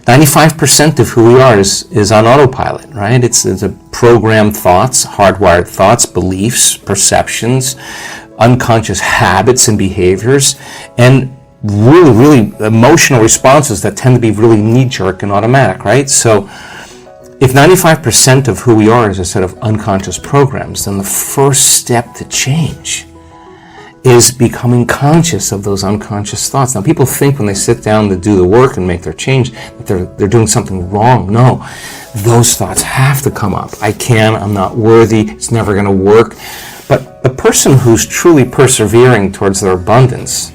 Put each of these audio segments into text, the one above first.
95% of who we are is on autopilot, right? It's a programmed thoughts, hardwired thoughts, beliefs, perceptions, unconscious habits and behaviors, and really emotional responses that tend to be really knee-jerk and automatic, right? So if 95% of who we are is a set of unconscious programs, then the first step to change is becoming conscious of those unconscious thoughts. Now, people think when they sit down to do the work and make their change that they're doing something wrong. No, those thoughts have to come up. I'm not worthy, it's never going to work. But the person who's truly persevering towards their abundance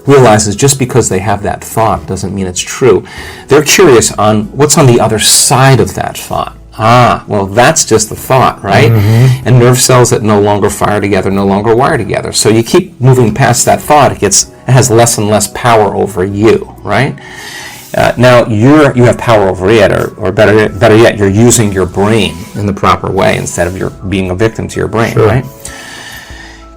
realizes just because they have that thought doesn't mean it's true. They're curious on what's on the other side of that thought. Well, that's just the thought, right? Mm-hmm. And nerve cells that no longer fire together no longer wire together. So you keep moving past that thought, it has less and less power over you, right? Now you have power over it, or better yet, you're using your brain in the proper way instead of being a victim to your brain, sure. Right?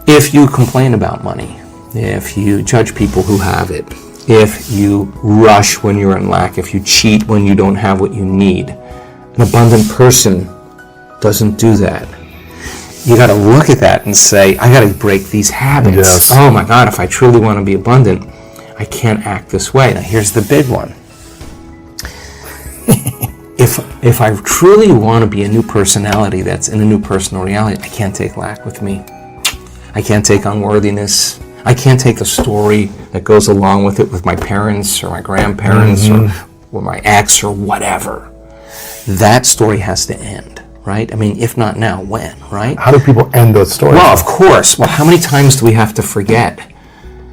If you complain about money, if you judge people who have it, if you rush when you're in lack, if you cheat when you don't have what you need, an abundant person doesn't do that. You got to look at that and say, I got to break these habits. Yes. Oh my God, if I truly want to be abundant, I can't act this way. Now here's the big one. If I truly want to be a new personality that's in a new personal reality, I can't take lack with me. I can't take unworthiness. I can't take the story that goes along with it with my parents or my grandparents or my ex or whatever. That story has to end, right? I mean, if not now, when, right? How do people end those stories? Well, of course. Well, how many times do we have to forget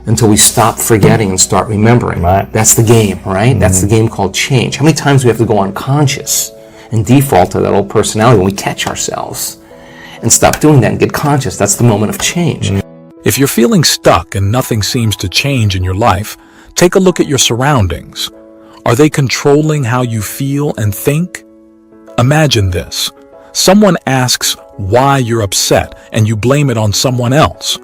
until we stop forgetting and start remembering? Right. That's the game, right? Mm-hmm. That's the game called change. How many times do we have to go unconscious and default to that old personality when we catch ourselves and stop doing that and get conscious? That's the moment of change. Mm-hmm. If you're feeling stuck and nothing seems to change in your life, take a look at your surroundings. Are they controlling how you feel and think? Imagine this. Someone asks why you're upset and you blame it on someone else.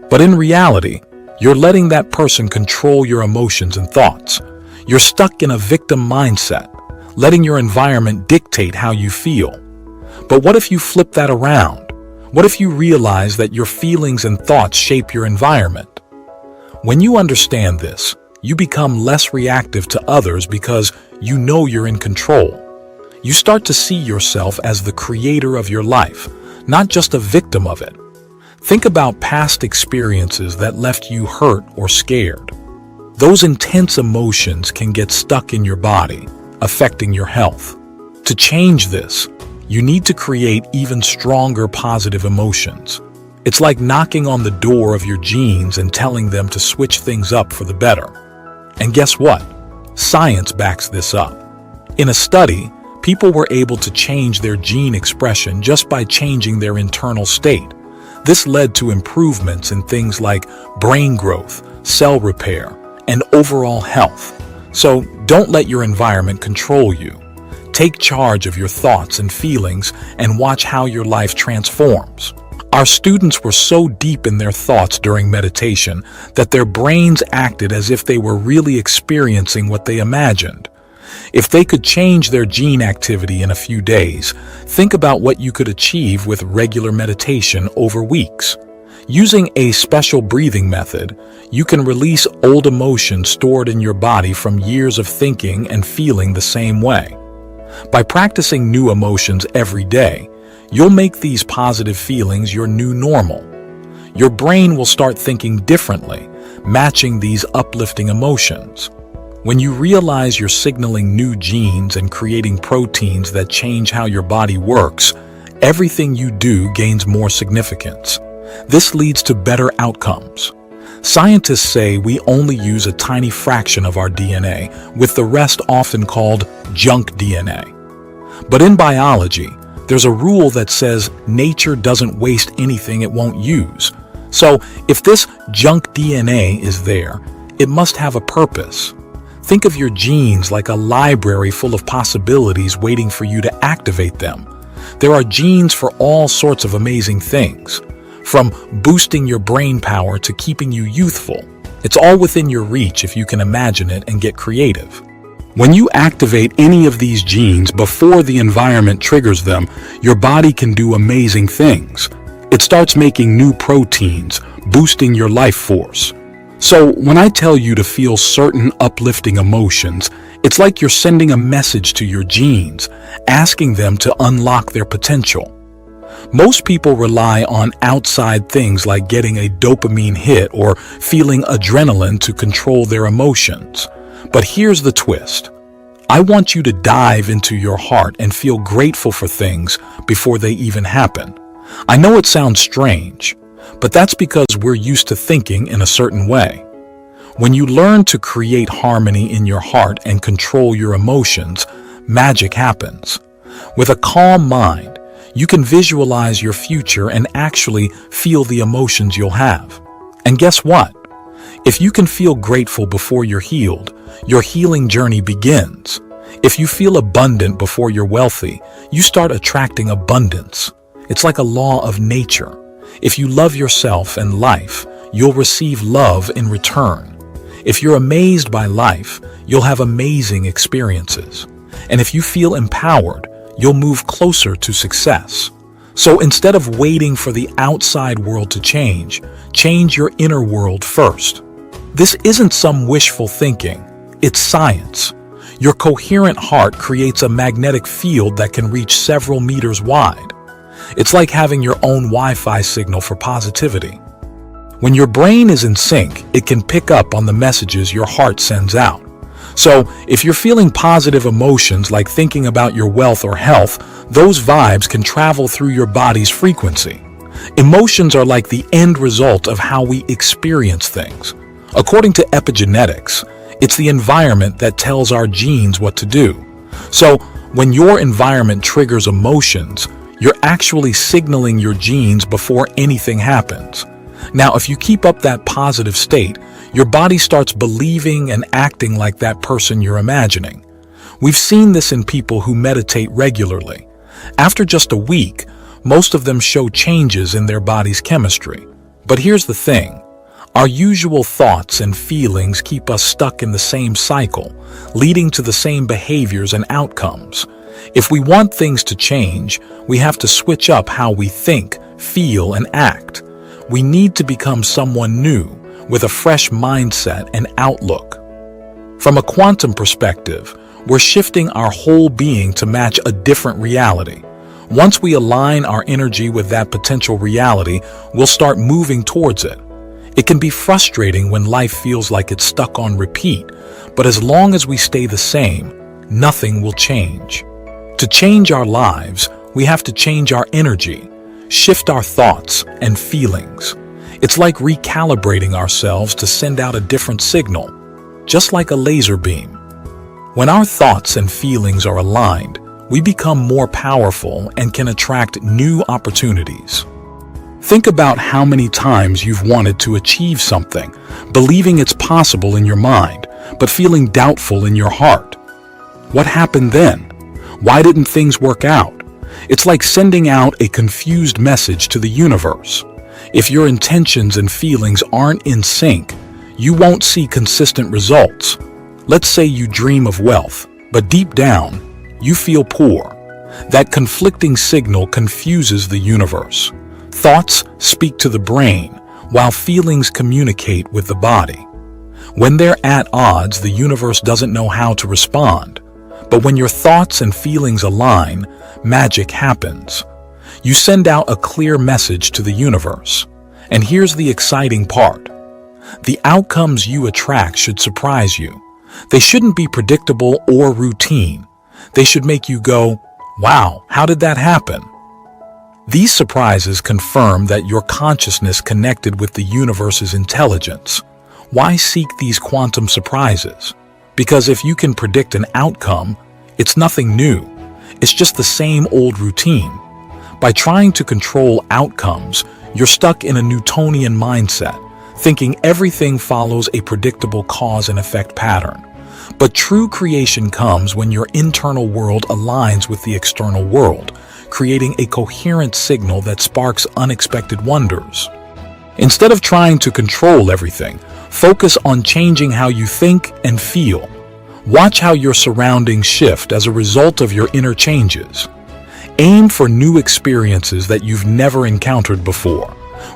But in reality, you're letting that person control your emotions and thoughts. You're stuck in a victim mindset, letting your environment dictate how you feel. But what if you flip that around? What if you realize that your feelings and thoughts shape your environment? When you understand this, you become less reactive to others because you know you're in control. You start to see yourself as the creator of your life, not just a victim of it. Think about past experiences that left you hurt or scared. Those intense emotions can get stuck in your body, affecting your health. To change this, you need to create even stronger positive emotions. It's like knocking on the door of your genes and telling them to switch things up for the better. And guess what? Science backs this up. In a study, people were able to change their gene expression just by changing their internal state. This led to improvements in things like brain growth, cell repair, and overall health. So don't let your environment control you. Take charge of your thoughts and feelings and watch how your life transforms. Our students were so deep in their thoughts during meditation that their brains acted as if they were really experiencing what they imagined. If they could change their gene activity in a few days, think about what you could achieve with regular meditation over weeks. Using a special breathing method, you can release old emotions stored in your body from years of thinking and feeling the same way. By practicing new emotions every day, you'll make these positive feelings your new normal. Your brain will start thinking differently, matching these uplifting emotions. When you realize you're signaling new genes and creating proteins that change how your body works, everything you do gains more significance. This leads to better outcomes. Scientists say we only use a tiny fraction of our DNA, with the rest often called junk DNA. But in biology, there's a rule that says nature doesn't waste anything it won't use. So if this junk DNA is there, it must have a purpose. Think of your genes like a library full of possibilities waiting for you to activate them. There are genes for all sorts of amazing things, from boosting your brain power to keeping you youthful. It's all within your reach if you can imagine it and get creative. When you activate any of these genes before the environment triggers them, your body can do amazing things. It starts making new proteins, boosting your life force. So when I tell you to feel certain uplifting emotions, it's like you're sending a message to your genes, asking them to unlock their potential. Most people rely on outside things like getting a dopamine hit or feeling adrenaline to control their emotions. But here's the twist. I want you to dive into your heart and feel grateful for things before they even happen. I know it sounds strange, but that's because we're used to thinking in a certain way. When you learn to create harmony in your heart and control your emotions, magic happens. With a calm mind, you can visualize your future and actually feel the emotions you'll have. And guess what? If you can feel grateful before you're healed, your healing journey begins. If you feel abundant before you're wealthy, you start attracting abundance. It's like a law of nature. If you love yourself and life, you'll receive love in return. If you're amazed by life, you'll have amazing experiences. And if you feel empowered, you'll move closer to success. So instead of waiting for the outside world to change your inner world first. This isn't some wishful thinking, it's science. Your coherent heart creates a magnetic field that can reach several meters wide. It's like having your own Wi-Fi signal for positivity. When your brain is in sync, it can pick up on the messages your heart sends out. So, if you're feeling positive emotions like thinking about your wealth or health, those vibes can travel through your body's frequency. Emotions are like the end result of how we experience things. According to epigenetics, it's the environment that tells our genes what to do. So, when your environment triggers emotions, you're actually signaling your genes before anything happens. Now, if you keep up that positive state, your body starts believing and acting like that person you're imagining. We've seen this in people who meditate regularly. After just a week, most of them show changes in their body's chemistry. But here's the thing. Our usual thoughts and feelings keep us stuck in the same cycle, leading to the same behaviors and outcomes. If we want things to change, we have to switch up how we think, feel, and act. We need to become someone new, with a fresh mindset and outlook. From a quantum perspective, we're shifting our whole being to match a different reality. Once we align our energy with that potential reality, we'll start moving towards it. It can be frustrating when life feels like it's stuck on repeat, but as long as we stay the same, nothing will change. To change our lives, we have to change our energy, shift our thoughts and feelings. It's like recalibrating ourselves to send out a different signal, just like a laser beam. When our thoughts and feelings are aligned, we become more powerful and can attract new opportunities. Think about how many times you've wanted to achieve something, believing it's possible in your mind, but feeling doubtful in your heart. What happened then? Why didn't things work out? It's like sending out a confused message to the universe. If your intentions and feelings aren't in sync, you won't see consistent results. Let's say you dream of wealth, but deep down, you feel poor. That conflicting signal confuses the universe. Thoughts speak to the brain, while feelings communicate with the body. When they're at odds, the universe doesn't know how to respond. But when your thoughts and feelings align, magic happens. You send out a clear message to the universe. And here's the exciting part. The outcomes you attract should surprise you. They shouldn't be predictable or routine. They should make you go, wow, how did that happen? These surprises confirm that your consciousness connected with the universe's intelligence. Why seek these quantum surprises? Because if you can predict an outcome, it's nothing new. It's just the same old routine. By trying to control outcomes, you're stuck in a Newtonian mindset, thinking everything follows a predictable cause and effect pattern. But true creation comes when your internal world aligns with the external world, creating a coherent signal that sparks unexpected wonders. Instead of trying to control everything, focus on changing how you think and feel. Watch how your surroundings shift as a result of your inner changes. Aim for new experiences that you've never encountered before.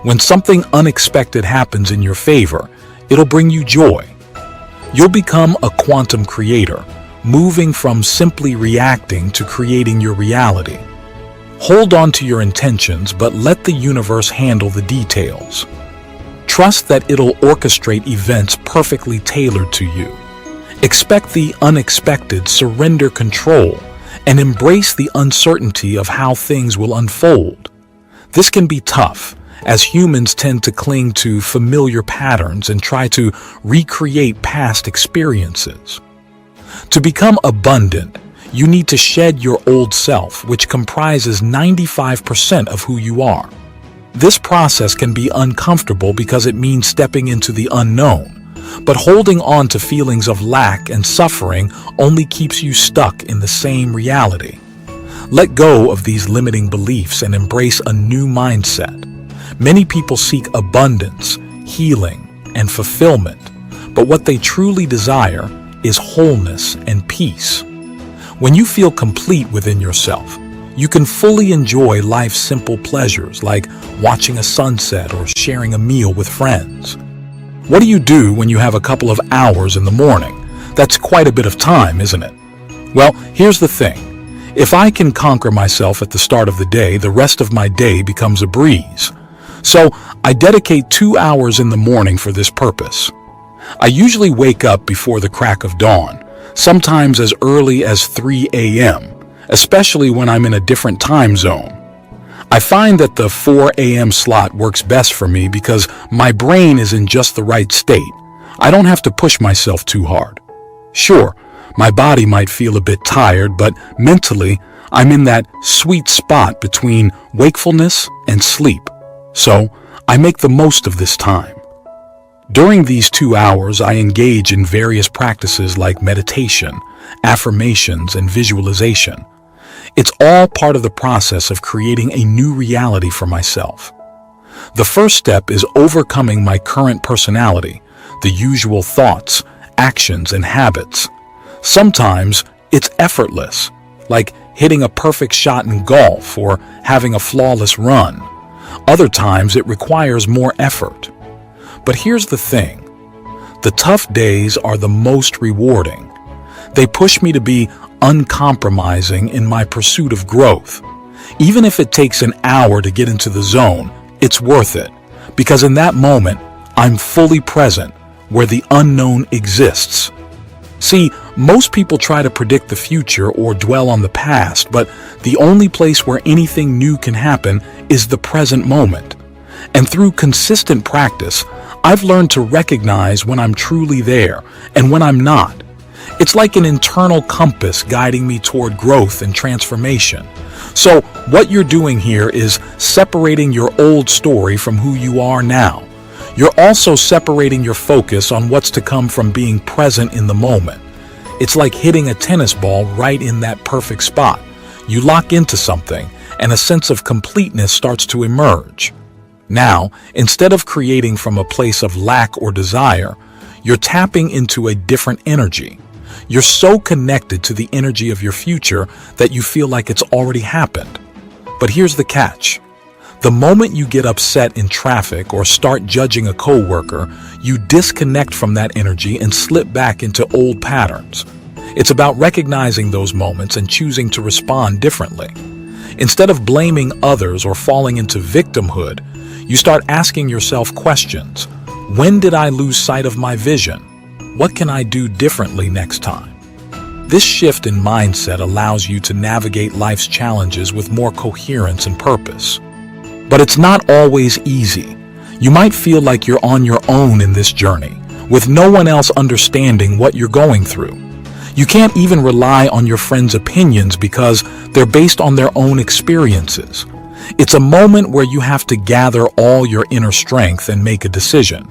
When something unexpected happens in your favor, it'll bring you joy. You'll become a quantum creator, moving from simply reacting to creating your reality. Hold on to your intentions, but let the universe handle the details. Trust that it'll orchestrate events perfectly tailored to you. Expect the unexpected, surrender control, and embrace the uncertainty of how things will unfold. This can be tough, as humans tend to cling to familiar patterns and try to recreate past experiences. To become abundant, you need to shed your old self, which comprises 95% of who you are. This process can be uncomfortable because it means stepping into the unknown, but holding on to feelings of lack and suffering only keeps you stuck in the same reality. Let go of these limiting beliefs and embrace a new mindset. Many people seek abundance, healing, and fulfillment, but what they truly desire is wholeness and peace. When you feel complete within yourself, you can fully enjoy life's simple pleasures like watching a sunset or sharing a meal with friends. What do you do when you have a couple of hours in the morning? That's quite a bit of time, isn't it? Well, here's the thing. If I can conquer myself at the start of the day, the rest of my day becomes a breeze. So I dedicate 2 hours in the morning for this purpose. I usually wake up before the crack of dawn, sometimes as early as 3 a.m., especially when I'm in a different time zone. I find that the 4 a.m. slot works best for me because my brain is in just the right state. I don't have to push myself too hard. Sure, my body might feel a bit tired, but mentally, I'm in that sweet spot between wakefulness and sleep. So, I make the most of this time. During these 2 hours, I engage in various practices like meditation, affirmations, and visualization. It's all part of the process of creating a new reality for myself. The first step is overcoming my current personality, the usual thoughts, actions, and habits. Sometimes it's effortless, like hitting a perfect shot in golf or having a flawless run. Other times it requires more effort. But here's the thing. The tough days are the most rewarding. They push me to be uncompromising in my pursuit of growth. Even if it takes an hour to get into the zone, it's worth it, because in that moment, I'm fully present where the unknown exists. See, most people try to predict the future or dwell on the past, but the only place where anything new can happen is the present moment. And through consistent practice, I've learned to recognize when I'm truly there and when I'm not. It's like an internal compass guiding me toward growth and transformation. So what you're doing here is separating your old story from who you are now. You're also separating your focus on what's to come from being present in the moment. It's like hitting a tennis ball right in that perfect spot. You lock into something, and a sense of completeness starts to emerge. Now, instead of creating from a place of lack or desire, you're tapping into a different energy. You're so connected to the energy of your future that you feel like it's already happened. But here's the catch. The moment you get upset in traffic or start judging a coworker, you disconnect from that energy and slip back into old patterns. It's about recognizing those moments and choosing to respond differently. Instead of blaming others or falling into victimhood, you start asking yourself questions. When did I lose sight of my vision? What can I do differently next time? This shift in mindset allows you to navigate life's challenges with more coherence and purpose. But it's not always easy. You might feel like you're on your own in this journey, with no one else understanding what you're going through. You can't even rely on your friends' opinions because they're based on their own experiences. It's a moment where you have to gather all your inner strength and make a decision.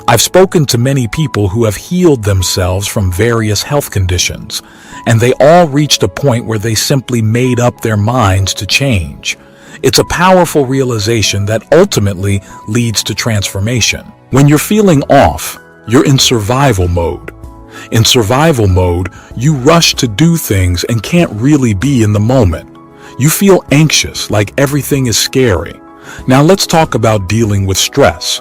I've spoken to many people who have healed themselves from various health conditions, and they all reached a point where they simply made up their minds to change. It's a powerful realization that ultimately leads to transformation. When you're feeling off, you're in survival mode. In survival mode, you rush to do things and can't really be in the moment. You feel anxious, like everything is scary. Now let's talk about dealing with stress.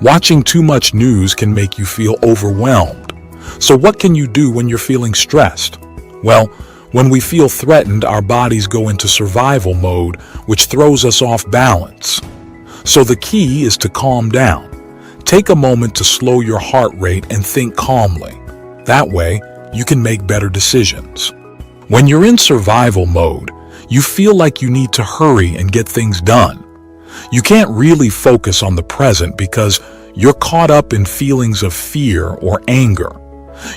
Watching too much news can make you feel overwhelmed. So what can you do when you're feeling stressed? Well, when we feel threatened, our bodies go into survival mode, which throws us off balance. So the key is to calm down. Take a moment to slow your heart rate and think calmly. That way, you can make better decisions. When you're in survival mode, you feel like you need to hurry and get things done. You can't really focus on the present because you're caught up in feelings of fear or anger.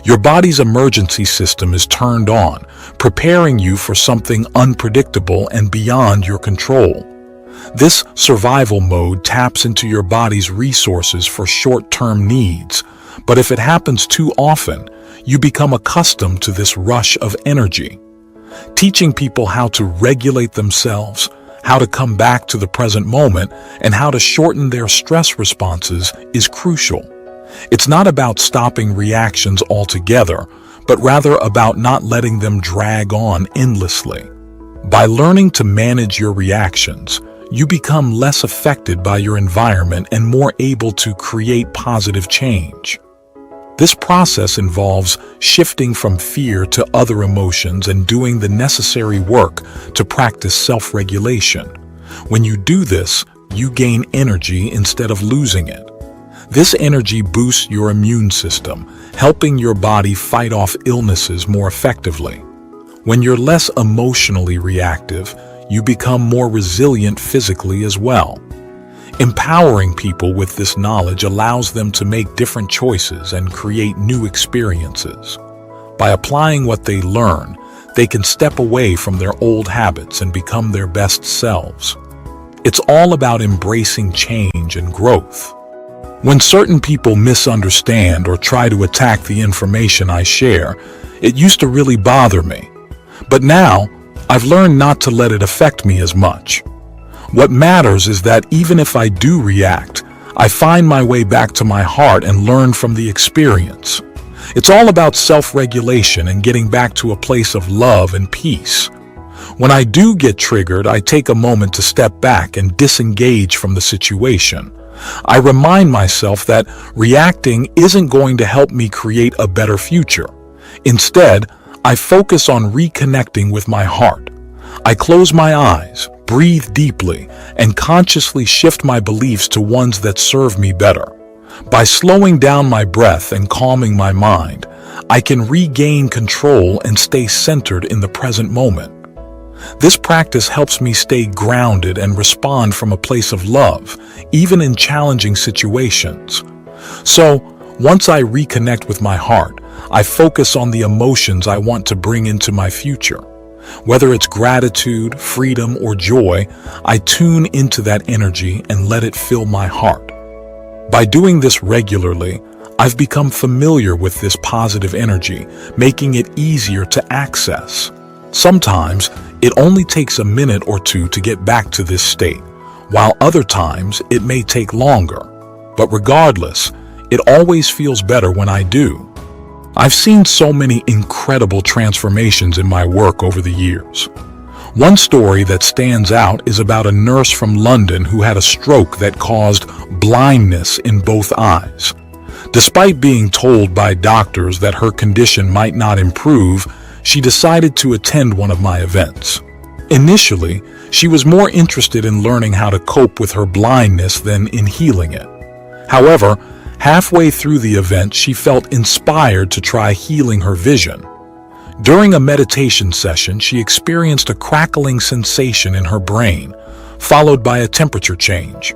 Your body's emergency system is turned on, preparing you for something unpredictable and beyond your control. This survival mode taps into your body's resources for short-term needs, but if it happens too often, you become accustomed to this rush of energy. Teaching people how to regulate themselves, how to come back to the present moment, and how to shorten their stress responses is crucial. It's not about stopping reactions altogether, but rather about not letting them drag on endlessly. By learning to manage your reactions, you become less affected by your environment and more able to create positive change. This process involves shifting from fear to other emotions and doing the necessary work to practice self-regulation. When you do this, you gain energy instead of losing it. This energy boosts your immune system, helping your body fight off illnesses more effectively. When you're less emotionally reactive, you become more resilient physically as well. Empowering people with this knowledge allows them to make different choices and create new experiences. By applying what they learn, they can step away from their old habits and become their best selves. It's all about embracing change and growth. When certain people misunderstand or try to attack the information I share, it used to really bother me. But now, I've learned not to let it affect me as much. What matters is that even if I do react, I find my way back to my heart and learn from the experience. It's all about self-regulation and getting back to a place of love and peace. When I do get triggered, I take a moment to step back and disengage from the situation. I remind myself that reacting isn't going to help me create a better future. Instead, I focus on reconnecting with my heart. I close my eyes, breathe deeply, and consciously shift my beliefs to ones that serve me better. By slowing down my breath and calming my mind, I can regain control and stay centered in the present moment. This practice helps me stay grounded and respond from a place of love, even in challenging situations. So, once I reconnect with my heart, I focus on the emotions I want to bring into my future. Whether it's gratitude, freedom, or joy, I tune into that energy and let it fill my heart. By doing this regularly, I've become familiar with this positive energy, making it easier to access. Sometimes, it only takes a minute or two to get back to this state, while other times it may take longer. But regardless, it always feels better when I do. I've seen so many incredible transformations in my work over the years. One story that stands out is about a nurse from London who had a stroke that caused blindness in both eyes. Despite being told by doctors that her condition might not improve, she decided to attend one of my events. Initially, she was more interested in learning how to cope with her blindness than in healing it. However, halfway through the event, she felt inspired to try healing her vision. During a meditation session, she experienced a crackling sensation in her brain, followed by a temperature change.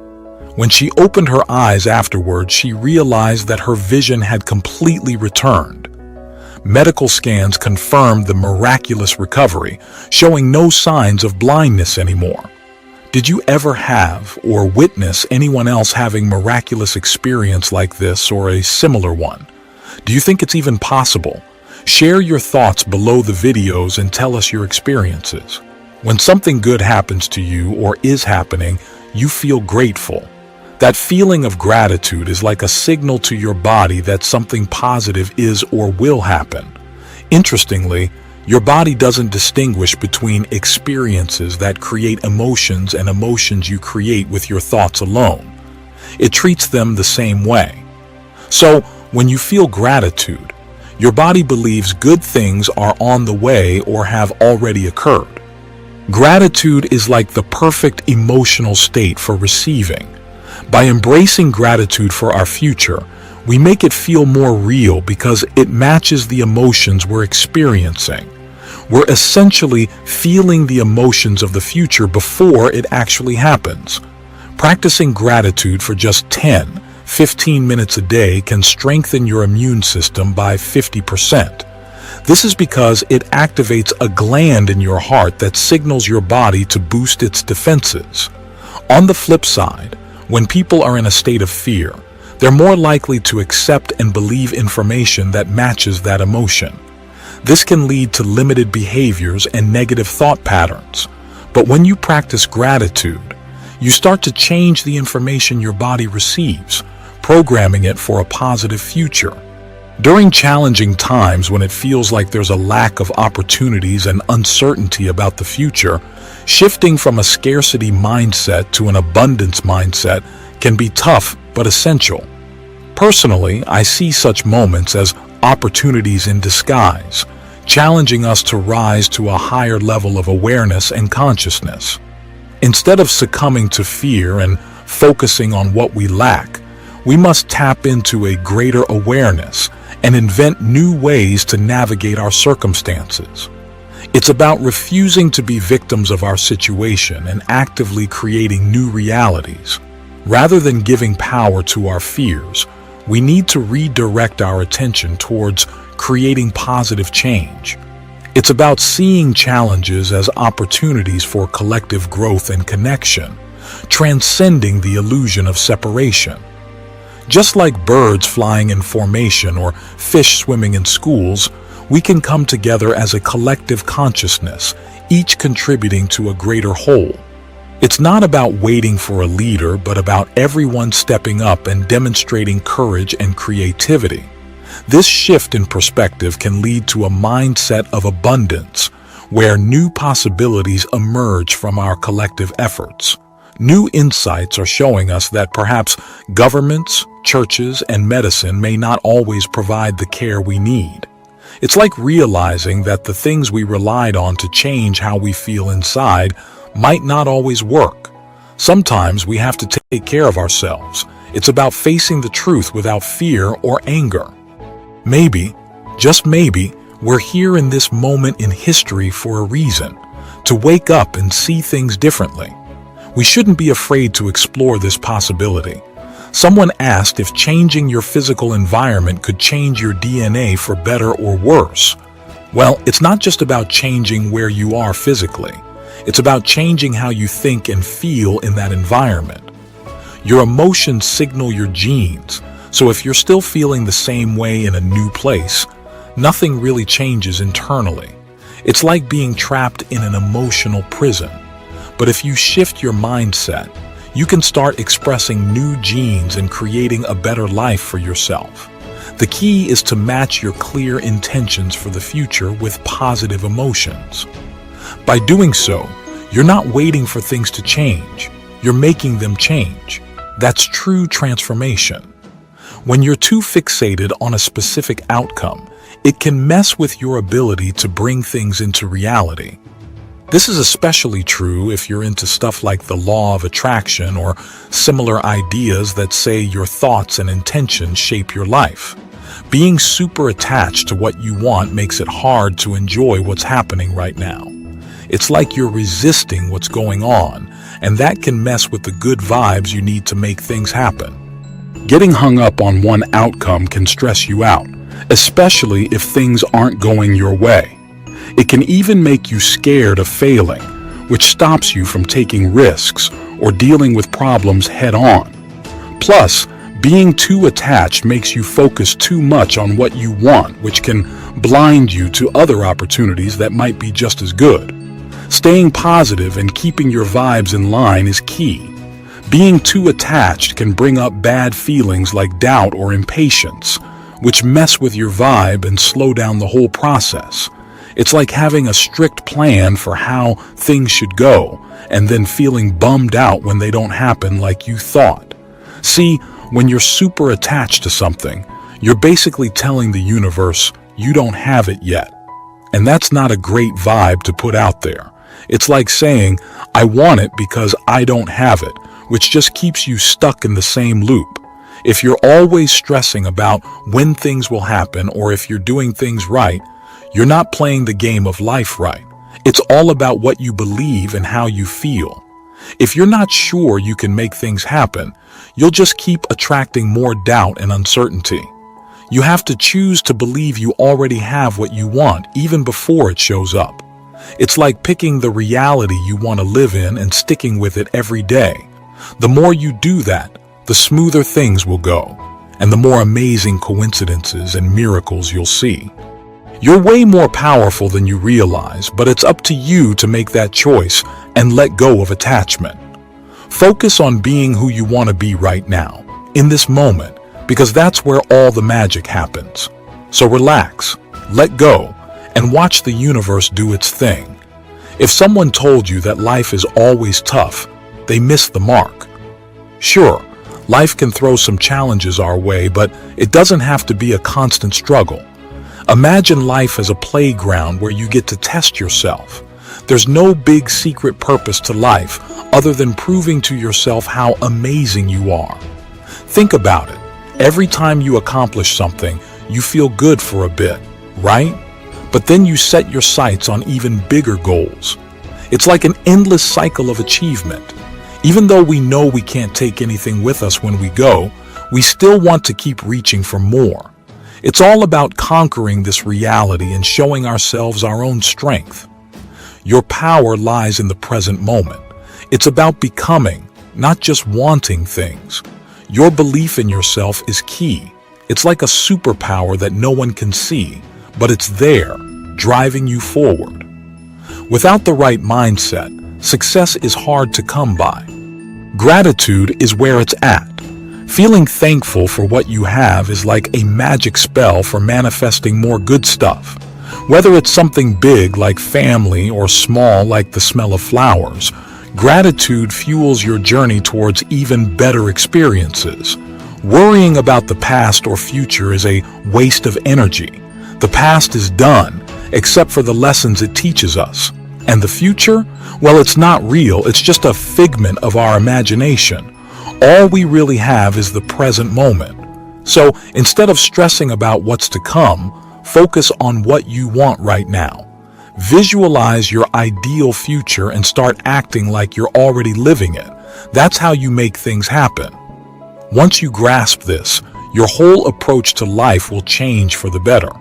When she opened her eyes afterward, she realized that her vision had completely returned. Medical scans confirmed the miraculous recovery, showing no signs of blindness anymore. Did you ever have or witness anyone else having miraculous experience like this or a similar one? Do you think it's even possible? Share your thoughts below the videos and tell us your experiences. When something good happens to you or is happening, you feel grateful. That feeling of gratitude is like a signal to your body that something positive is or will happen. Interestingly, your body doesn't distinguish between experiences that create emotions and emotions you create with your thoughts alone. It treats them the same way. So, when you feel gratitude, your body believes good things are on the way or have already occurred. Gratitude is like the perfect emotional state for receiving. By embracing gratitude for our future, we make it feel more real because it matches the emotions we're experiencing. We're essentially feeling the emotions of the future before it actually happens. Practicing gratitude for just 10-15 minutes a day can strengthen your immune system by 50%. This is because it activates a gland in your heart that signals your body to boost its defenses. On the flip side, when people are in a state of fear, they're more likely to accept and believe information that matches that emotion. This can lead to limited behaviors and negative thought patterns. But when you practice gratitude, you start to change the information your body receives, programming it for a positive future. During challenging times when it feels like there's a lack of opportunities and uncertainty about the future, shifting from a scarcity mindset to an abundance mindset can be tough but essential. Personally, I see such moments as opportunities in disguise, challenging us to rise to a higher level of awareness and consciousness. Instead of succumbing to fear and focusing on what we lack, we must tap into a greater awareness and invent new ways to navigate our circumstances. It's about refusing to be victims of our situation and actively creating new realities. Rather than giving power to our fears, we need to redirect our attention towards creating positive change. It's about seeing challenges as opportunities for collective growth and connection, transcending the illusion of separation. Just like birds flying in formation or fish swimming in schools, we can come together as a collective consciousness, each contributing to a greater whole. It's not about waiting for a leader, but about everyone stepping up and demonstrating courage and creativity. This shift in perspective can lead to a mindset of abundance, where new possibilities emerge from our collective efforts. New insights are showing us that perhaps governments, churches, and medicine may not always provide the care we need. It's like realizing that the things we relied on to change how we feel inside might not always work. Sometimes we have to take care of ourselves. It's about facing the truth without fear or anger. Maybe, just maybe, we're here in this moment in history for a reason, to wake up and see things differently. We shouldn't be afraid to explore this possibility. Someone asked if changing your physical environment could change your DNA for better or worse. Well, it's not just about changing where you are physically. It's about changing how you think and feel in that environment. Your emotions signal your genes, so if you're still feeling the same way in a new place, nothing really changes internally. It's like being trapped in an emotional prison. But if you shift your mindset, you can start expressing new genes and creating a better life for yourself. The key is to match your clear intentions for the future with positive emotions. By doing so, you're not waiting for things to change. You're making them change. That's true transformation. When you're too fixated on a specific outcome, it can mess with your ability to bring things into reality. This is especially true if you're into stuff like the law of attraction or similar ideas that say your thoughts and intentions shape your life. Being super attached to what you want makes it hard to enjoy what's happening right now. It's like you're resisting what's going on, and that can mess with the good vibes you need to make things happen. Getting hung up on one outcome can stress you out, especially if things aren't going your way. It can even make you scared of failing, which stops you from taking risks or dealing with problems head on. Plus, being too attached makes you focus too much on what you want, which can blind you to other opportunities that might be just as good. Staying positive and keeping your vibes in line is key. Being too attached can bring up bad feelings like doubt or impatience, which mess with your vibe and slow down the whole process. It's like having a strict plan for how things should go, and then feeling bummed out when they don't happen like you thought. See, when you're super attached to something, you're basically telling the universe you don't have it yet. And that's not a great vibe to put out there. It's like saying, I want it because I don't have it, which just keeps you stuck in the same loop. If you're always stressing about when things will happen or if you're doing things right, you're not playing the game of life right. It's all about what you believe and how you feel. If you're not sure you can make things happen, you'll just keep attracting more doubt and uncertainty. You have to choose to believe you already have what you want even before it shows up. It's like picking the reality you want to live in and sticking with it every day. The more you do that, the smoother things will go, and the more amazing coincidences and miracles you'll see. You're way more powerful than you realize, but it's up to you to make that choice and let go of attachment. Focus on being who you want to be right now, in this moment, because that's where all the magic happens. So relax, let go, and watch the universe do its thing. If someone told you that life is always tough, they miss the mark. Sure, life can throw some challenges our way, but it doesn't have to be a constant struggle. Imagine life as a playground where you get to test yourself. There's no big secret purpose to life other than proving to yourself how amazing you are. Think about it. Every time you accomplish something, you feel good for a bit, right? But then you set your sights on even bigger goals. It's like an endless cycle of achievement. Even though we know we can't take anything with us when we go, we still want to keep reaching for more. It's all about conquering this reality and showing ourselves our own strength. Your power lies in the present moment. It's about becoming, not just wanting things. Your belief in yourself is key. It's like a superpower that no one can see, but it's there, driving you forward. Without the right mindset, success is hard to come by. Gratitude is where it's at. Feeling thankful for what you have is like a magic spell for manifesting more good stuff. Whether it's something big like family or small like the smell of flowers, gratitude fuels your journey towards even better experiences. Worrying about the past or future is a waste of energy. The past is done, except for the lessons it teaches us. And the future? Well, it's not real. It's just a figment of our imagination. All we really have is the present moment. So instead of stressing about what's to come, focus on what you want right now. Visualize your ideal future and start acting like you're already living it. That's how you make things happen. Once you grasp this, your whole approach to life will change for the better.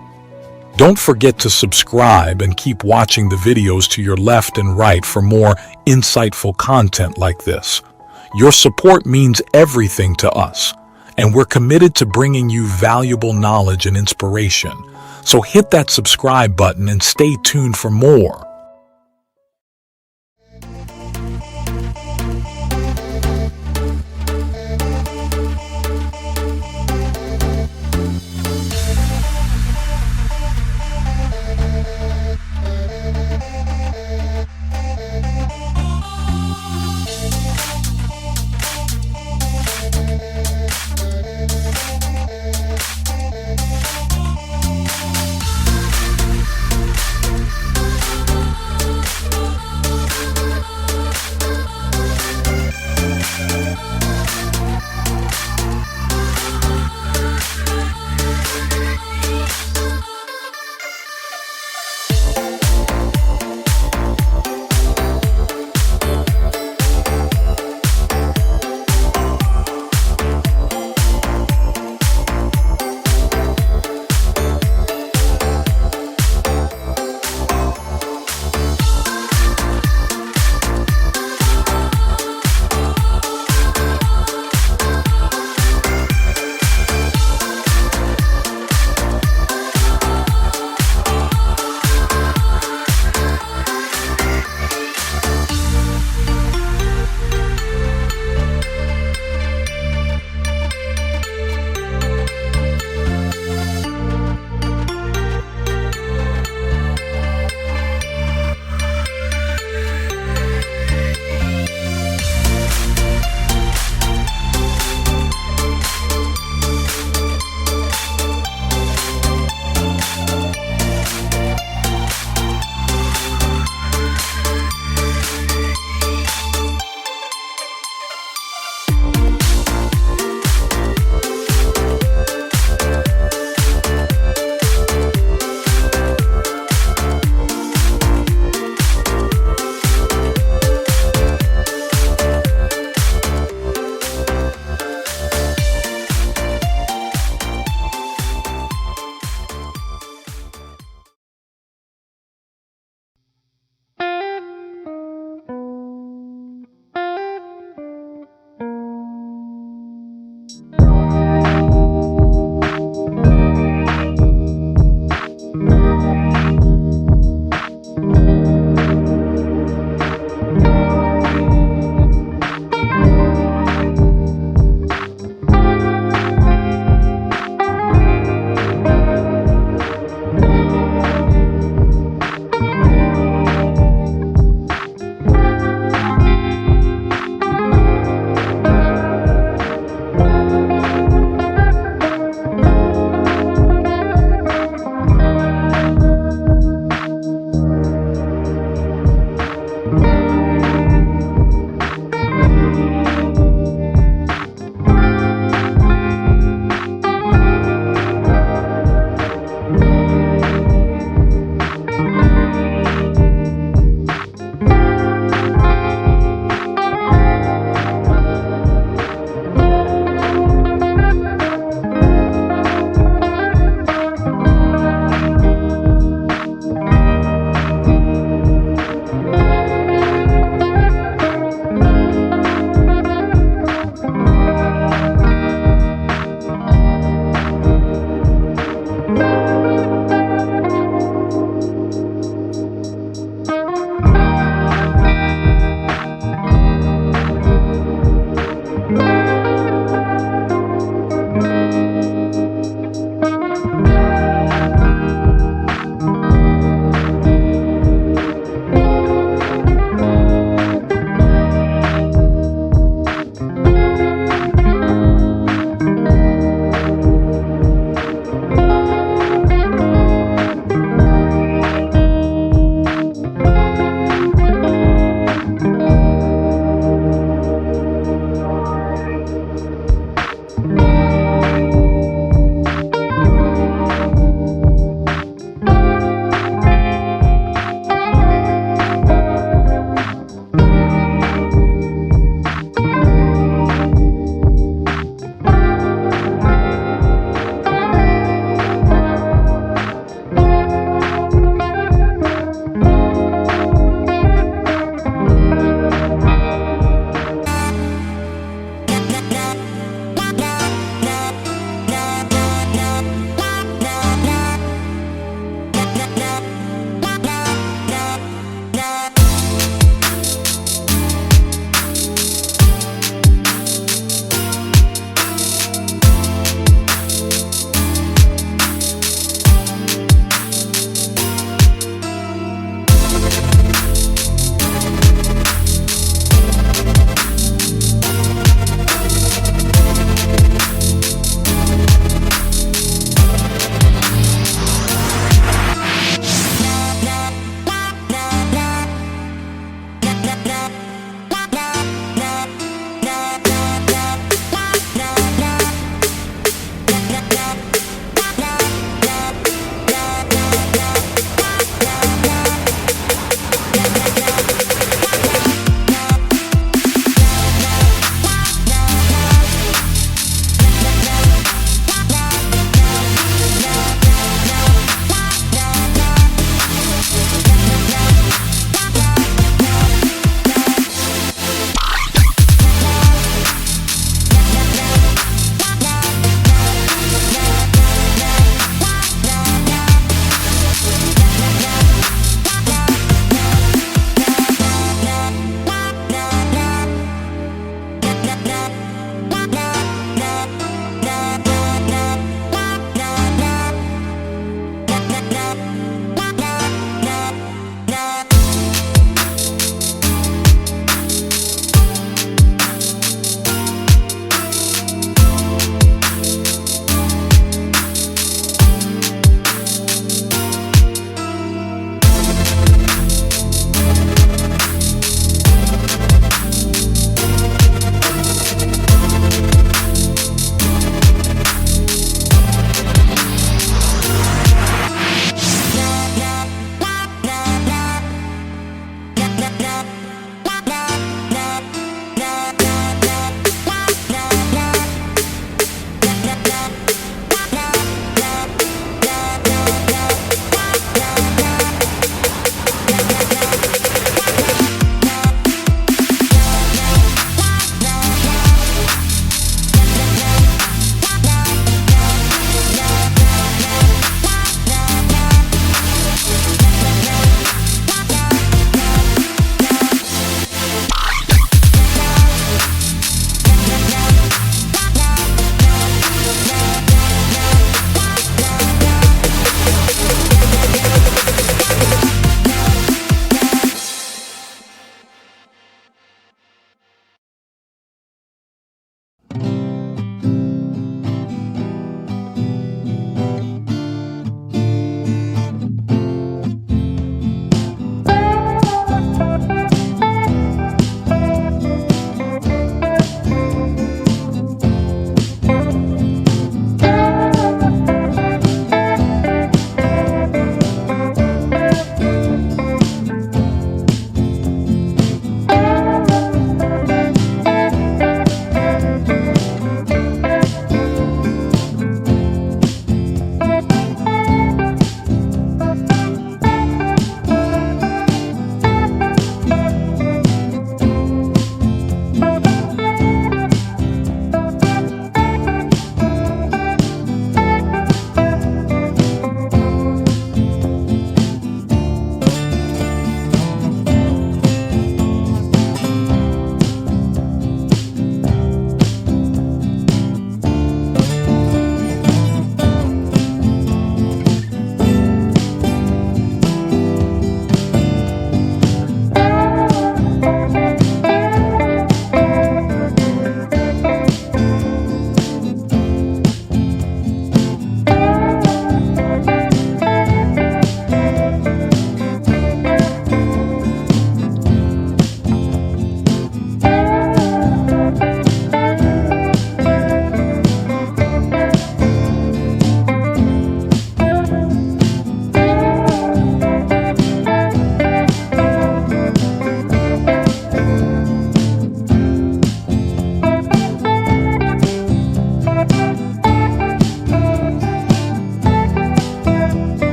Don't forget to subscribe and keep watching the videos to your left and right for more insightful content like this. Your support means everything to us, and we're committed to bringing you valuable knowledge and inspiration. So hit that subscribe button and stay tuned for more.